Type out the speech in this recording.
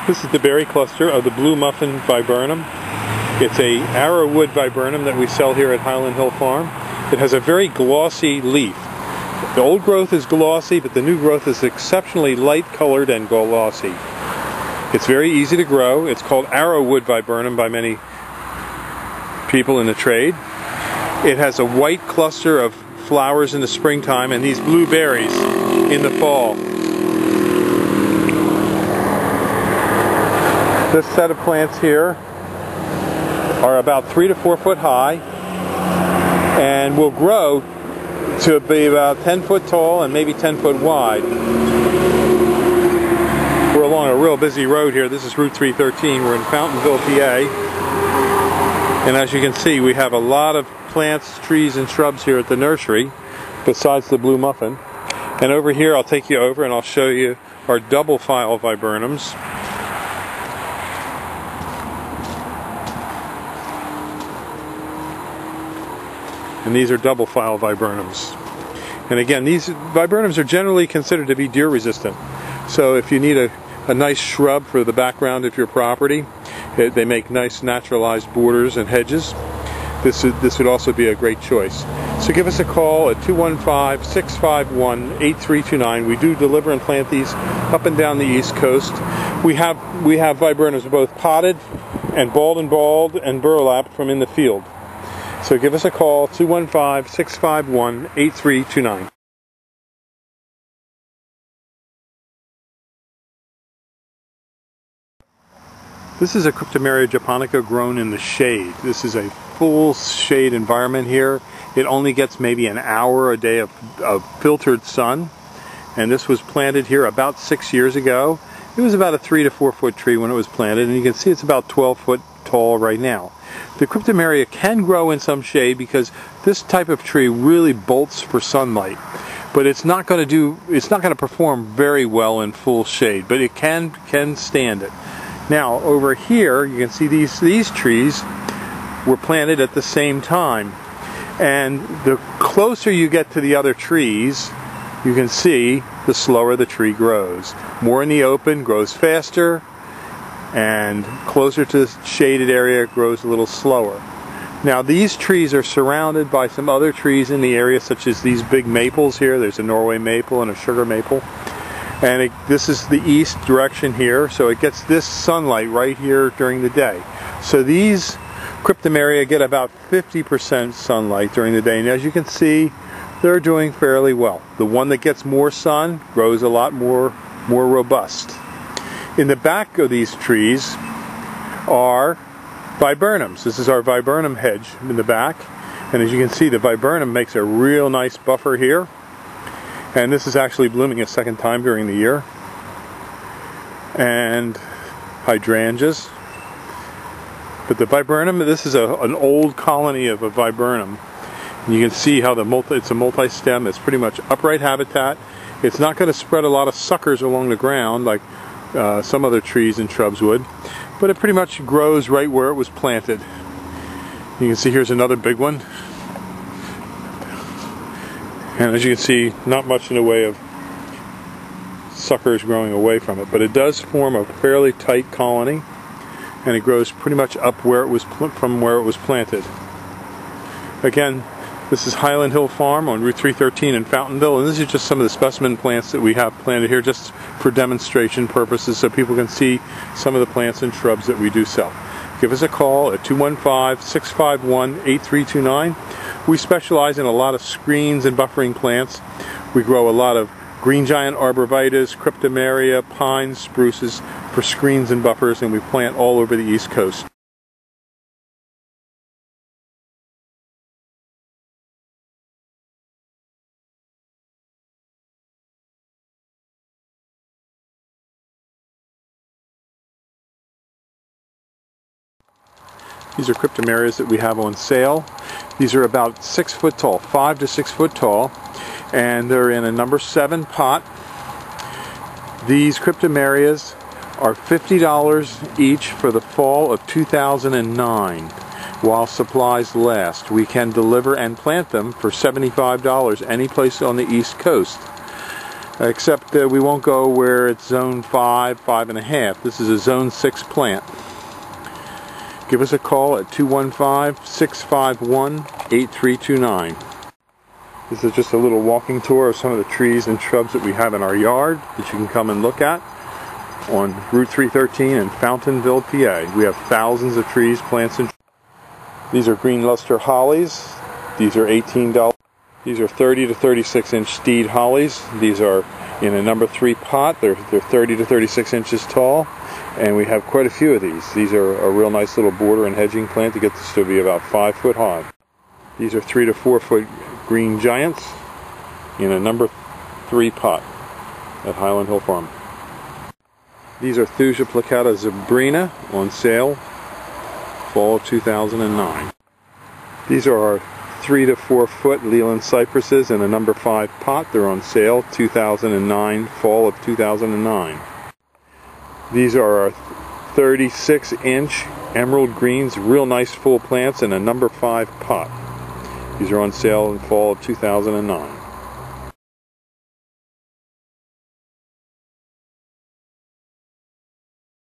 This is the berry cluster of the blue muffin viburnum. It's a Arrowwood Viburnum that we sell here at Highland Hill Farm. It has a very glossy leaf. The old growth is glossy, but the new growth is exceptionally light colored and glossy. It's very easy to grow. It's called Arrowwood Viburnum by many people in the trade. It has a white cluster of flowers in the springtime and these blue berries in the fall. This set of plants here are about 3 to 4 foot high and will grow to be about 10 foot tall and maybe 10 foot wide. We're along a real busy road here. This is Route 313. We're in Fountainville, PA. And as you can see, we have a lot of plants, trees, and shrubs here at the nursery, besides the blue muffin. And over here, I'll take you over and I'll show you our double file viburnums. And these are double file viburnums. And again, these viburnums are generally considered to be deer resistant. So if you need a nice shrub for the background of your property, they make nice naturalized borders and hedges. This would also be a great choice. So give us a call at 215-651-8329. We do deliver and plant these up and down the East Coast. We have viburnums both potted and balled and burlapped from in the field. So give us a call, 215-651-8329. This is a Cryptomeria japonica grown in the shade. This is a full shade environment here. It only gets maybe an hour a day of filtered sun. And this was planted here about 6 years ago. It was about a 3 to 4 foot tree when it was planted, and you can see it's about 12 foot tall right now. The Cryptomeria can grow in some shade because this type of tree really bolts for sunlight. But it's not going to perform very well in full shade, but it can stand it. Now over here you can see these trees were planted at the same time, and the closer you get to the other trees, you can see the slower the tree grows. More in the open, grows faster, and closer to the shaded area, it grows a little slower. Now these trees are surrounded by some other trees in the area, such as these big maples here. There's a Norway maple and a sugar maple. And this is the east direction here, so it gets this sunlight right here during the day. So these Cryptomeria get about 50% sunlight during the day, and as you can see, they're doing fairly well. The one that gets more sun grows a lot more robust. In the back of these trees are viburnums. This is our viburnum hedge in the back, and as you can see, the viburnum makes a real nice buffer here. And this is actually blooming a second time during the year. And hydrangeas. But the viburnum, this is an old colony of a viburnum. And you can see how it's a multi-stem. It's pretty much upright habitat. It's not going to spread a lot of suckers along the ground like some other trees and shrubs would. But it pretty much grows right where it was planted. You can see here's another big one. And as you can see, not much in the way of suckers growing away from it, but it does form a fairly tight colony, and it grows pretty much up where it was from where it was planted. Again, this is Highland Hill Farm on Route 313 in Fountainville, and this is just some of the specimen plants that we have planted here just for demonstration purposes so people can see some of the plants and shrubs that we do sell. Give us a call at 215-651-8329. We specialize in a lot of screens and buffering plants. We grow a lot of green giant arborvitaes, Cryptomeria, pines, spruces for screens and buffers, and we plant all over the East Coast. These are Cryptomerias that we have on sale. These are about 6 foot tall, 5 to 6 foot tall, and they're in a number 7 pot. These Cryptomerias are $50 each for the fall of 2009 while supplies last. We can deliver and plant them for $75 any place on the East Coast. except we won't go where it's zone 5, 5.5. This is a zone 6 plant. Give us a call at 215-651-8329. This is just a little walking tour of some of the trees and shrubs that we have in our yard that you can come and look at on Route 313 in Fountainville, PA. We have thousands of trees, plants, and these are green luster hollies. These are $18. These are 30 to 36 inch steed hollies. These are in a number 3 pot. They're 30 to 36 inches tall, and we have quite a few of these. These are a real nice little border and hedging plant to get this to be about 5 foot high. These are 3 to 4 foot green giants in a number 3 pot at Highland Hill Farm. These are Thuja plicata zebrina on sale, fall of 2009. These are our 3 to 4 foot Leland cypresses in a number 5 pot. They're on sale 2009, fall of 2009. These are our 36 inch emerald greens, real nice full plants in a number 5 pot. These are on sale in fall of 2009.